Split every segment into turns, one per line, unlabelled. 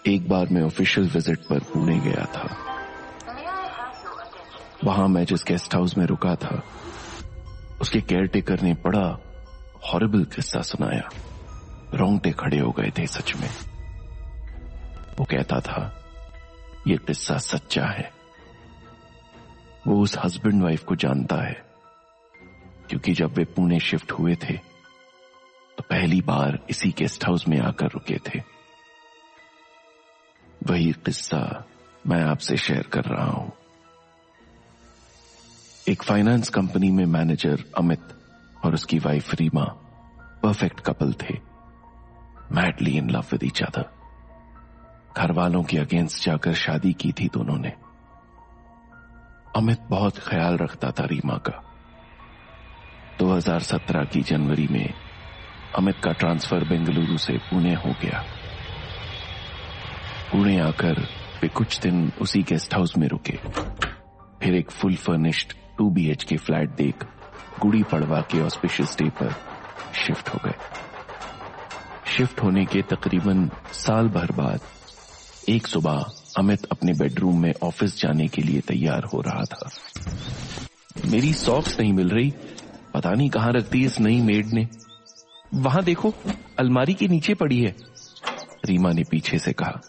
एक बार मैं official visit पर पुणे गया था। वहां मैं जिस गेस्ट हाउस में रुका था उसके केयरटेकर ने बड़ा हॉरिबल किस्सा सुनाया। रोंगटे खड़े हो गए थे सच में। वो कहता था ये किस्सा सच्चा है। वो उस हस्बैंड वाइफ को जानता है क्योंकि जब वे पुणे शिफ्ट हुए थे तो पहली बार इसी गेस्ट हाउस में आकर रुके थे। वही किस्सा मैं आपसे शेयर कर रहा हूं। एक फाइनेंस कंपनी में मैनेजर अमित और उसकी वाइफ रीमा परफेक्ट कपल थे, madly in love with each other. घर वालों के अगेंस्ट जाकर शादी की थी दोनों ने। अमित बहुत ख्याल रखता था रीमा का। 2017 की जनवरी में अमित का ट्रांसफर बेंगलुरु से पुणे हो गया। पुणे आकर वे कुछ दिन उसी गेस्ट हाउस में रुके, फिर एक फुल फर्निश्ड 2 BHK फ्लैट देख गुड़ी पड़वा के ऑस्पिशियस डे पर शिफ्ट हो गए। शिफ्ट होने के तकरीबन साल भर बाद एक सुबह अमित अपने बेडरूम में ऑफिस जाने के लिए तैयार हो रहा था। मेरी सॉक्स नहीं मिल रही, पता नहीं कहां रख दी इस नई मेड ने। वहां देखो, अलमारी के नीचे पड़ी है, रीमा ने पीछे से कहा।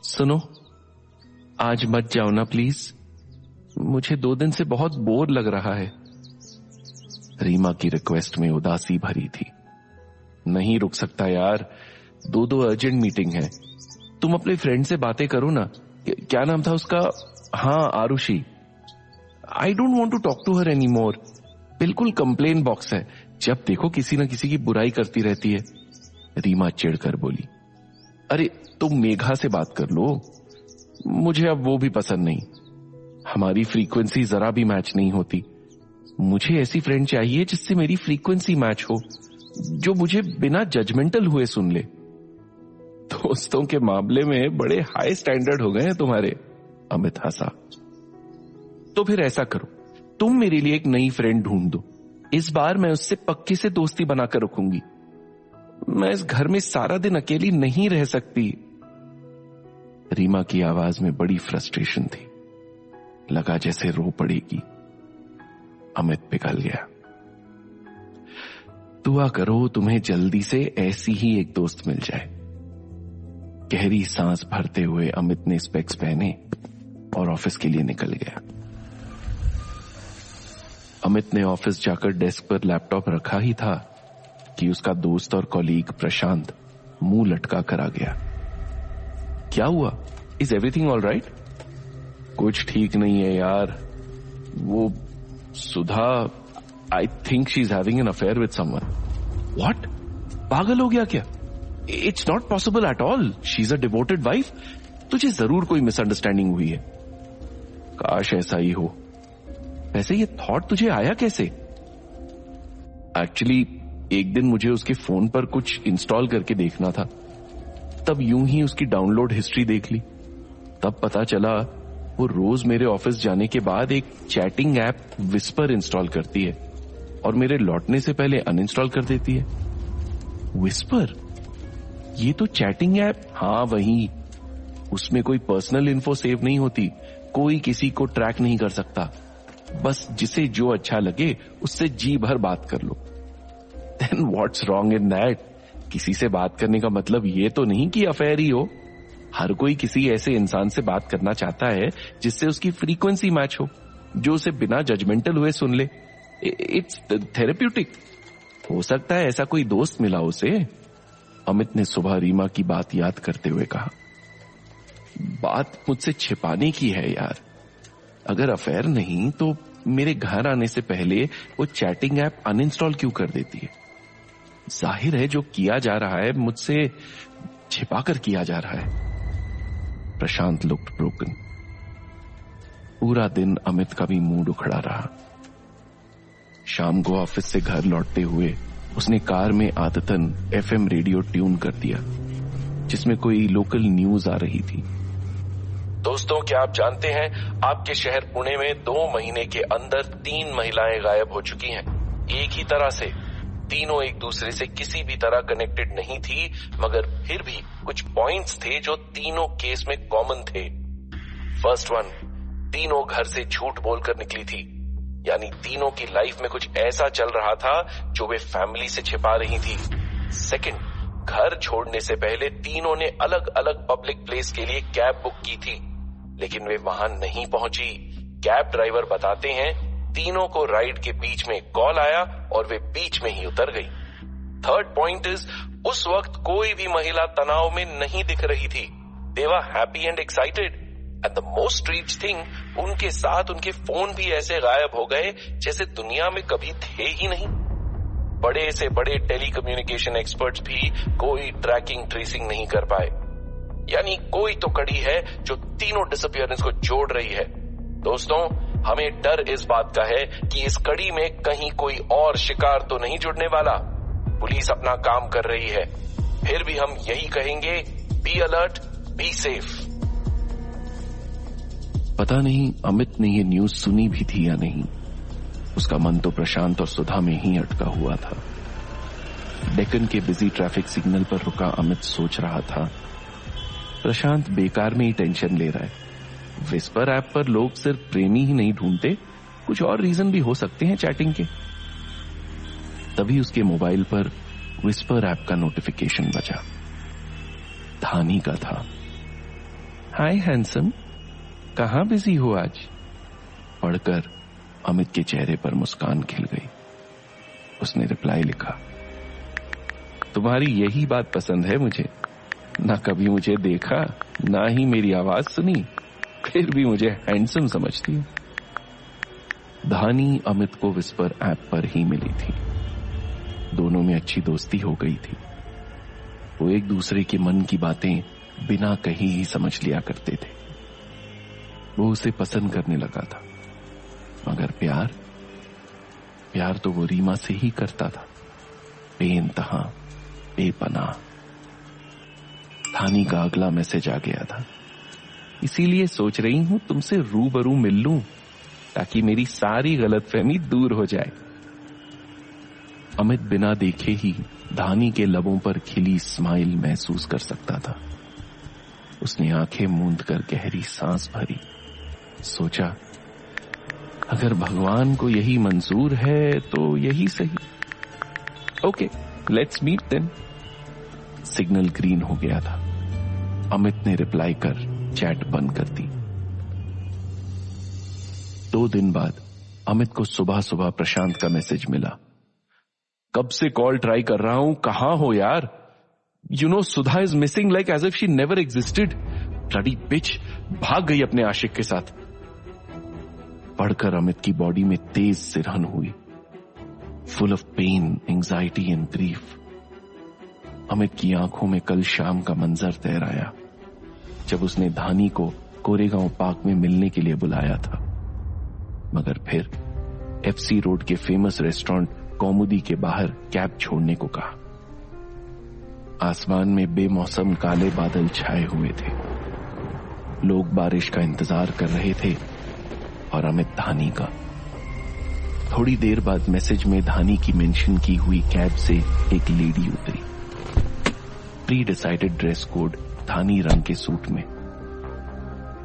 सुनो, आज मत जाओ ना प्लीज, मुझे 2 दिन से बहुत बोर लग रहा है। रीमा की रिक्वेस्ट में उदासी भरी थी। नहीं रुक सकता यार, 2 अर्जेंट मीटिंग है। तुम अपने फ्रेंड से बातें करो ना। क्या नाम था उसका? हाँ, Arushi. I don't want to talk to her any more. बिल्कुल कंप्लेन बॉक्स है, जब देखो किसी न किसी की बुराई करती रहती है। रीमा चिढ़कर बोली। अरे तुम मेघा से बात कर लो, मुझे अब वो भी पसंद नहीं। हमारी फ्रीक्वेंसी जरा भी मैच नहीं होती। मुझे ऐसी फ्रेंड चाहिए जिससे मेरी फ्रीक्वेंसी मैच हो, जो मुझे बिना जजमेंटल हुए सुन ले। दोस्तों के मामले में बड़े हाई स्टैंडर्ड हो गए हैं तुम्हारे, अमित हंसा। तो फिर ऐसा करो, तुम मेरे लिए एक नई फ्रेंड ढूंढ दो। इस बार मैं उससे पक्के से दोस्ती बनाकर रखूंगी। मैं इस घर में सारा दिन अकेली नहीं रह सकती। रीमा की आवाज में बड़ी फ्रस्ट्रेशन थी, लगा जैसे रो पड़ेगी। अमित पिघल गया। दुआ करो तुम्हें जल्दी से ऐसी ही एक दोस्त मिल जाए। गहरी सांस भरते हुए अमित ने स्पेक्स पहने और ऑफिस के लिए निकल गया। अमित ने ऑफिस जाकर डेस्क पर लैपटॉप रखा ही था कि उसका दोस्त और कॉलीग प्रशांत मुंह लटका कर आ गया। क्या हुआ? Is everything all right? कुछ ठीक नहीं है यार। वो Sudha, I think she is having an affair with someone. What? पागल हो गया क्या? It's not possible at all. She is a devoted wife. तुझे जरूर कोई मिसअंडरस्टैंडिंग हुई है। काश ऐसा ही हो। वैसे ये थॉट तुझे आया कैसे? एक्चुअली एक दिन मुझे उसके फोन पर कुछ इंस्टॉल करके देखना था, तब यूं ही उसकी डाउनलोड हिस्ट्री देख ली। तब पता चला वो रोज मेरे ऑफिस जाने के बाद एक चैटिंग ऐप विस्पर इंस्टॉल करती है और मेरे लौटने से पहले अनइंस्टॉल कर देती है। विस्पर? ये तो चैटिंग ऐप। हाँ वही। उसमें कोई पर्सनल इन्फो सेव नहीं होती, कोई किसी को ट्रैक नहीं कर सकता। बस जिसे जो अच्छा लगे उससे जी भर बात कर लो। Then what's wrong in that? किसी से बात करने का मतलब ये तो नहीं कि अफेयर ही हो। हर कोई किसी ऐसे इंसान से बात करना चाहता है जिससे उसकी फ्रीक्वेंसी मैच हो, जो उसे बिना जजमेंटल हुए सुन ले। It's therapeutic. हो सकता है ऐसा कोई दोस्त मिला उसे। अमित ने सुबह रीमा की बात याद करते हुए कहा। बात मुझसे छिपाने की है यार। अगर अफेयर नहीं तो मेरे घर आने से पहले वो चैटिंग ऐप अनइंस्टॉल क्यों कर देती है? जाहिर है जो किया जा रहा है मुझसे छिपाकर किया जा रहा है। प्रशांत लुक्ड ब्रोकन। पूरा दिन अमित का भी मूड उखड़ा रहा। शाम को ऑफिस से घर लौटते हुए उसने कार में आदतन FM रेडियो ट्यून कर दिया, जिसमें कोई लोकल न्यूज आ रही थी। दोस्तों, क्या आप जानते हैं आपके शहर पुणे में 2 महीने के अंदर 3 महिलाएं गायब हो चुकी हैं, एक ही तरह से। तीनों एक दूसरे से किसी भी तरह कनेक्टेड नहीं थी, मगर फिर भी कुछ पॉइंट्स थे जो तीनों केस में कॉमन थे। फर्स्ट वन, तीनों घर से झूठ बोलकर निकली थी, यानी तीनों की लाइफ में कुछ ऐसा चल रहा था जो वे फैमिली से छिपा रही थी। सेकंड, घर छोड़ने से पहले तीनों ने अलग अलग पब्लिक प्लेस के लिए कैब बुक की थी, लेकिन वे वहां नहीं पहुंची। कैब ड्राइवर बताते हैं तीनों को राइड के बीच में कॉल आया और वे बीच में ही उतर गई। थर्ड पॉइंट इज, उस वक्त कोई भी महिला तनाव में नहीं दिख रही थी। They were happy and excited. And the most strange thing, उनके साथ उनके फोन भी ऐसे गायब हो गए जैसे दुनिया में कभी थे ही नहीं। बड़े से बड़े टेलीकम्युनिकेशन एक्सपर्ट्स भी कोई ट्रैकिंग ट्रेसिंग नहीं कर पाए। यानी कोई तो कड़ी है जो तीनों डिसअपीयरेंस को जोड़ रही है। दोस्तों, हमें डर इस बात का है कि इस कड़ी में कहीं कोई और शिकार तो नहीं जुड़ने वाला। पुलिस अपना काम कर रही है, फिर भी हम यही कहेंगे, बी अलर्ट, बी सेफ। पता नहीं अमित ने ये न्यूज सुनी भी थी या नहीं। उसका मन तो प्रशांत और सुधा में ही अटका हुआ था। डेक्कन के बिजी ट्रैफिक सिग्नल पर रुका अमित सोच रहा था, प्रशांत बेकार में ही टेंशन ले रहा है। विस्पर ऐप पर लोग सिर्फ प्रेमी ही नहीं ढूंढते, कुछ और रीजन भी हो सकते हैं चैटिंग के। तभी उसके मोबाइल पर विस्पर ऐप का नोटिफिकेशन बजा। धानी का था। हाय हैंडसम, कहां बिजी हो आज? पढ़कर अमित के चेहरे पर मुस्कान खिल गई। उसने रिप्लाई लिखा, तुम्हारी यही बात पसंद है मुझे। ना कभी मुझे देखा, ना ही मेरी आवाज सुनी, फिर भी मुझे हैंडसम समझती है। धानी अमित को विस्पर ऐप पर ही मिली थी। दोनों में अच्छी दोस्ती हो गई थी। वो एक दूसरे के मन की बातें बिना कहीं ही समझ लिया करते थे। वो उसे पसंद करने लगा था, मगर प्यार तो वो रीमा से ही करता था, बेइंतहा, बेपनाह। धानी का अगला मैसेज आ गया था, इसीलिए सोच रही हूं तुमसे रूबरू मिल लूं ताकि मेरी सारी गलतफहमी दूर हो जाए। अमित बिना देखे ही धानी के लबों पर खिली स्माइल महसूस कर सकता था। उसने आंखें मूंद कर गहरी सांस भरी। सोचा, अगर भगवान को यही मंजूर है तो यही सही। Okay, let's meet then. Signal green हो गया था। अमित ने रिप्लाई कर चैट बंद कर दी। 2 दिन बाद अमित को सुबह सुबह प्रशांत का मैसेज मिला। कब से कॉल ट्राई कर रहा हूं, कहां हो यार? You know Sudha is missing like as if she never existed. Bloody bitch, भाग गई अपने आशिक के साथ। पढ़कर अमित की बॉडी में तेज सिरहन हुई, full of pain, anxiety and grief. Amit की आंखों में कल शाम का मंजर तैर आया जब उसने धानी को कोरेगांव पार्क में मिलने के लिए बुलाया था, मगर फिर एफसी रोड के फेमस रेस्टोरेंट कौमुदी के बाहर कैब छोड़ने को कहा। आसमान में बेमौसम काले बादल छाए हुए थे। लोग बारिश का इंतजार कर रहे थे और अमित धानी का। थोड़ी देर बाद मैसेज में धानी की मेंशन की हुई कैब से एक लेडी उतरी। प्री डिसाइडेड ड्रेस कोड धानी रंग के सूट में।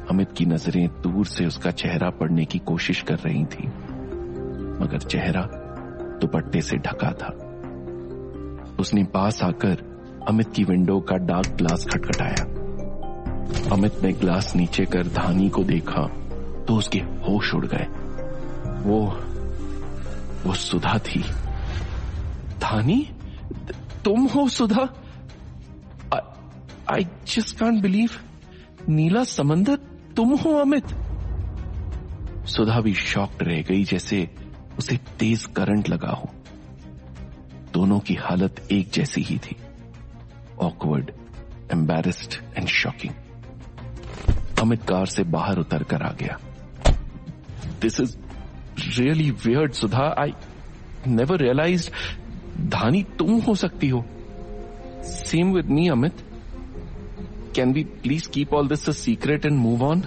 अमित की नजरें दूर से उसका चेहरा पढ़ने की कोशिश कर रही थी, मगर चेहरा दुपट्टे से ढका था। उसने पास आकर अमित की विंडो का डार्क ग्लास खटखटाया। अमित ने ग्लास नीचे कर धानी को देखा तो उसके होश उड़ गए। वो सुधा थी। धानी, तुम हो सुधा? I just can't believe, नीला समंदर, तुम हो अमित? सुधा भी शॉक्ड रह गई, जैसे उसे तेज करंट लगा हो। दोनों की हालत एक जैसी ही थी, awkward, embarrassed and shocking. Amit car से बाहर उतर कर आ गया। This is really weird Sudha, I never realised धानी तुम हो सकती हो। Same with me Amit. Can we please keep all this a secret and move on?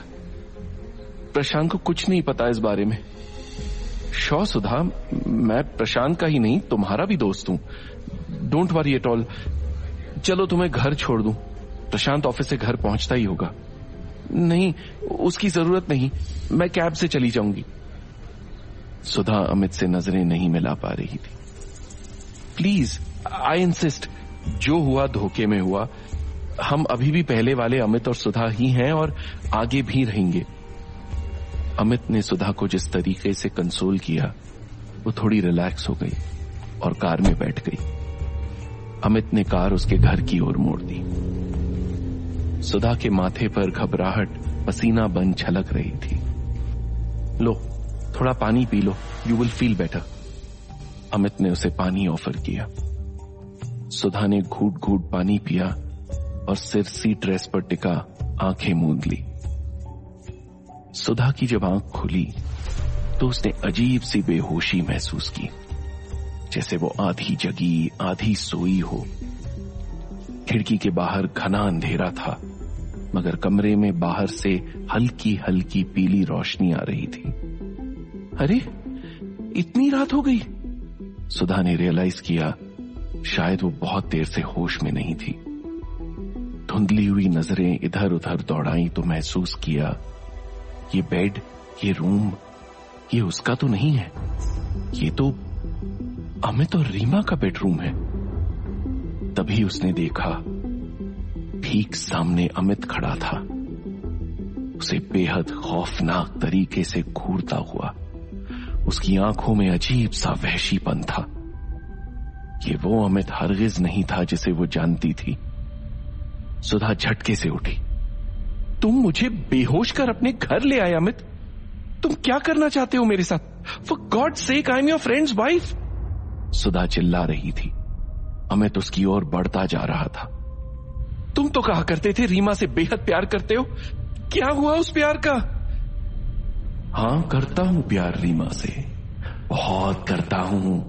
Prashant को कुछ नहीं पता इस बारे में। शो सुधा, मैं प्रशांत का ही नहीं तुम्हारा भी दोस्त हूं। Don't worry at all. चलो तुम्हें घर छोड़ दूं, प्रशांत ऑफिस से घर पहुंचता ही होगा। नहीं, उसकी जरूरत नहीं, मैं कैब से चली जाऊंगी। सुधा अमित से नजरें नहीं मिला पा रही थी। प्लीज, आई इंसिस्ट, जो हुआ धोखे में हुआ। हम अभी भी पहले वाले अमित और सुधा ही हैं और आगे भी रहेंगे। अमित ने सुधा को जिस तरीके से कंसोल किया, वो थोड़ी रिलैक्स हो गई और कार में बैठ गई। अमित ने कार उसके घर की ओर मोड़ दी। सुधा के माथे पर घबराहट पसीना बन छलक रही थी। लो, थोड़ा पानी P low, you will feel better. Amit ने उसे पानी ऑफर किया। सुधा ने घूट घूट पानी पिया और सिर सीट रेस्ट पर टिका आंखें मूंद ली। सुधा की जब आंख खुली तो उसने अजीब सी बेहोशी महसूस की, जैसे वो आधी जगी आधी सोई हो। खिड़की के बाहर घना अंधेरा था, मगर कमरे में बाहर से हल्की हल्की पीली रोशनी आ रही थी। अरे, इतनी रात हो गई। सुधा ने रियलाइज किया शायद वो बहुत देर से होश में नहीं थी। धुंधली हुई नजरें इधर उधर दौड़ाई तो महसूस किया ये बेड, ये रूम, ये उसका तो नहीं है, ये तो अमित और रीमा का बेडरूम है। तभी उसने देखा ठीक सामने अमित खड़ा था, उसे बेहद खौफनाक तरीके से घूरता हुआ। उसकी आंखों में अजीब सा वहशीपन था। ये वो अमित हरगिज नहीं था जिसे वो जानती थी। सुधा झटके से उठी। तुम मुझे बेहोश कर अपने घर ले आए अमित। तुम क्या करना चाहते हो मेरे साथ? For God's sake, I am your friend's wife. Sudha चिल्ला रही थी। अमित उसकी ओर बढ़ता जा रहा था। तुम तो कहा करते थे रीमा से बेहद प्यार करते हो, क्या हुआ उस प्यार का? हां, करता हूं प्यार रीमा से, बहुत करता हूं,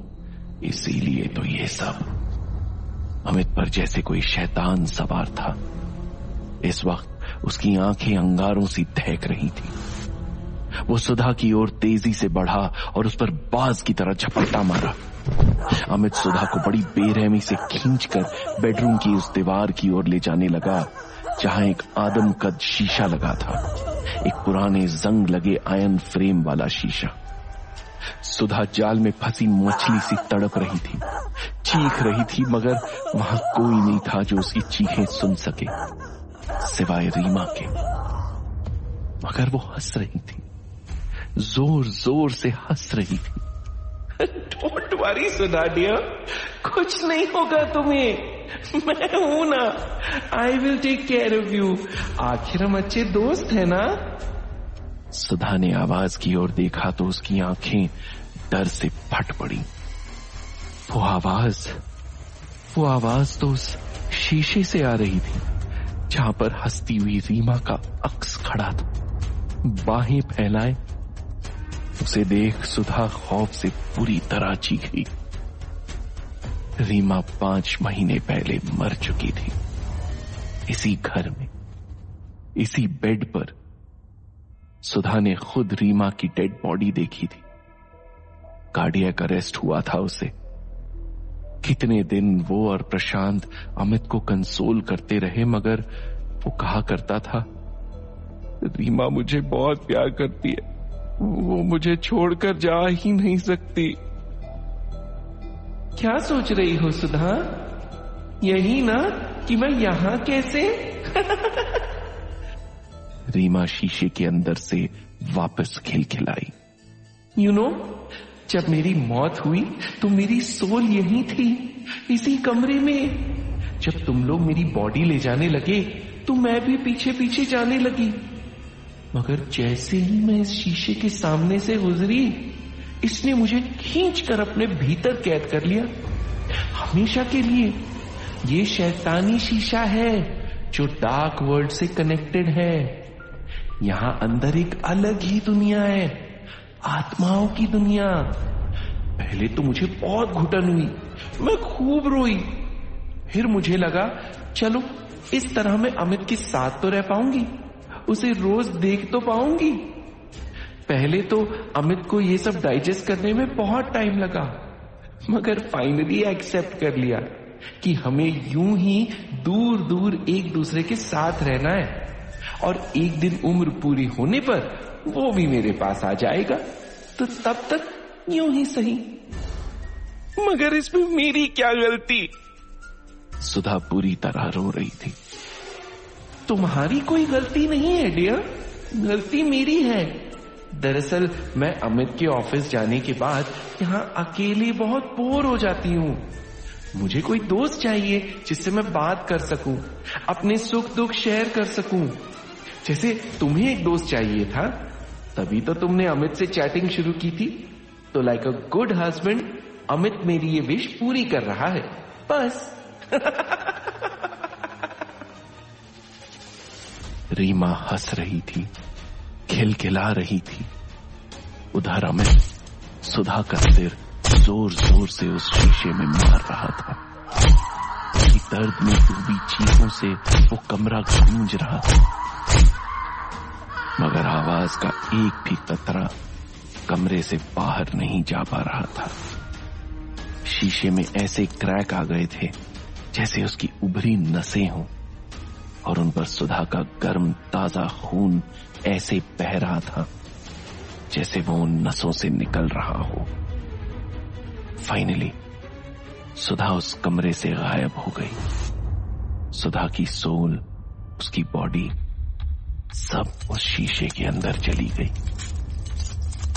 इसीलिए तो ये सब। अमित पर जैसे कोई शैतान सवार था। इस वक्त उसकी आंखें अंगारों सी दहक रही थी। वो सुधा की ओर तेजी से बढ़ा और उस पर बाज की तरह झपट्टा मारा। अमित सुधा को बड़ी बेरहमी से खींचकर बेडरूम की उस दीवार की ओर ले जाने लगा जहां एक आदमकद शीशा लगा था, एक पुराने जंग लगे आयरन फ्रेम वाला शीशा। सुधा जाल में फंसी मछली सी तड़प रही थी, चीख रही थी, मगर वहां कोई नहीं था जो उसकी चीखें सुन सके सिवाय रीमा के। मगर वो हंस रही थी, जोर जोर से हंस रही थी। डोंट वरी सुधा डियर, कुछ नहीं होगा तुम्हें, मैं हूं ना, I will take care of you. आखिर हम अच्छे दोस्त हैं ना। सुधा ने आवाज की ओर देखा तो उसकी आंखें डर से फट पड़ी। वो आवाज तो उस शीशे से आ रही थी जहां पर हंसती हुई रीमा का अक्स खड़ा था, बाहें फैलाए। उसे देख सुधा खौफ से पूरी तरह चीखी। रीमा 5 महीने पहले मर चुकी थी, इसी घर में, इसी बेड पर। सुधा ने खुद रीमा की डेड बॉडी देखी थी। कार्डियक अरेस्ट हुआ था उसे। कितने दिन वो और प्रशांत अमित को कंसोल करते रहे, मगर वो कहा करता था रीमा मुझे बहुत प्यार करती है, वो मुझे छोड़कर जा ही नहीं सकती। क्या सोच रही हो सुधा? यही ना कि मैं यहां कैसे? रीमा शीशे के अंदर से वापस खिलखिलाई। यू नो, जब मेरी मौत हुई तो मेरी सोल यहीं थी, इसी कमरे में। जब तुम लोग मेरी बॉडी ले जाने लगे तो मैं भी पीछे पीछे जाने लगी, मगर जैसे ही मैं इस शीशे के सामने से गुजरी, इसने मुझे खींचकर अपने भीतर कैद कर लिया, हमेशा के लिए। ये शैतानी शीशा है जो डार्क वर्ल्ड से कनेक्टेड है। यहां अंदर एक अलग ही दुनिया है, आत्माओं की दुनिया। पहले तो मुझे बहुत घुटन हुई, मैं खूब रोई। फिर मुझे लगा चलो इस तरह मैं अमित के साथ तो रह पाऊंगी, उसे रोज देख तो पाऊंगी। पहले तो अमित को ये सब डाइजेस्ट करने में बहुत टाइम लगा, मगर फाइनली एक्सेप्ट कर लिया कि हमें यूं ही दूर दूर एक दूसरे के साथ रहना है, और एक दिन उम्र पूरी होने पर वो भी मेरे पास आ जाएगा, तो तब तक यूं ही सही। मगर इसमें मेरी क्या गलती? सुधा पूरी तरह रो रही थी। तुम्हारी कोई गलती नहीं है डियर, गलती मेरी है। दरअसल मैं अमित के ऑफिस जाने के बाद यहाँ अकेली बहुत बोर हो जाती हूँ। मुझे कोई दोस्त चाहिए जिससे मैं बात कर सकूं, अपने सुख दुख शेयर कर सकूं। जैसे तुम्हें एक दोस्त चाहिए था, तभी तो तुमने अमित से चैटिंग शुरू की थी। तो like a good husband Amit मेरी ये विश पूरी कर रहा है, बस। रीमा हंस रही थी, खिलखिला रही थी। उधर अमित सुधा का सिर जोर जोर से उस शीशे में मार रहा था। उसकी दर्द में डूबी चीखों से वो कमरा गूंज रहा था, मगर आवाज का एक भी कतरा कमरे से बाहर नहीं जा पा रहा था। शीशे में ऐसे क्रैक आ गए थे जैसे उसकी उभरी नसें हों, और उन पर सुधा का गर्म ताजा खून ऐसे बह रहा था जैसे वो उन नसों से निकल रहा हो। फाइनली सुधा उस कमरे से गायब हो गई। सुधा की सोल, उसकी बॉडी सब उस शीशे के अंदर चली गई,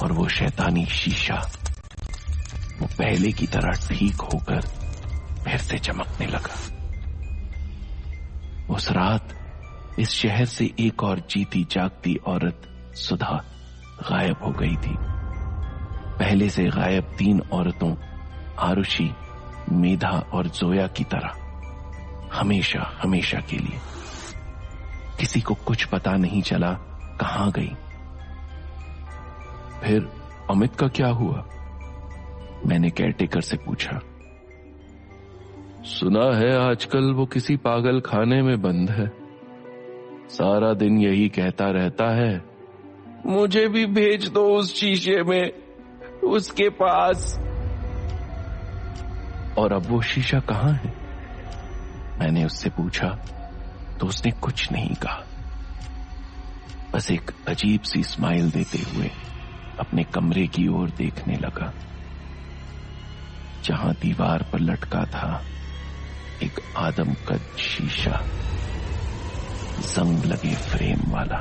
और वो शैतानी शीशा वो पहले की तरह ठीक होकर फिर से चमकने लगा। उस रात इस शहर से एक और जीती जागती औरत सुधा गायब हो गई थी। पहले से गायब 3 औरतों आरुषि, मेधा और जोया की तरह हमेशा हमेशा के लिए। किसी को कुछ पता नहीं चला कहां गई। फिर अमित का क्या हुआ? मैंने केयरटेकर से पूछा। सुना है आजकल वो किसी पागल खाने में बंद है। सारा दिन यही कहता रहता है, मुझे भी भेज दो उस शीशे में, उसके पास। और अब वो शीशा कहां है? मैंने उससे पूछा तो उसने कुछ नहीं कहा, बस एक अजीब सी स्माइल देते हुए अपने कमरे की ओर देखने लगा, जहां दीवार पर लटका था एक आदमकद शीशा, जंग लगे फ्रेम वाला।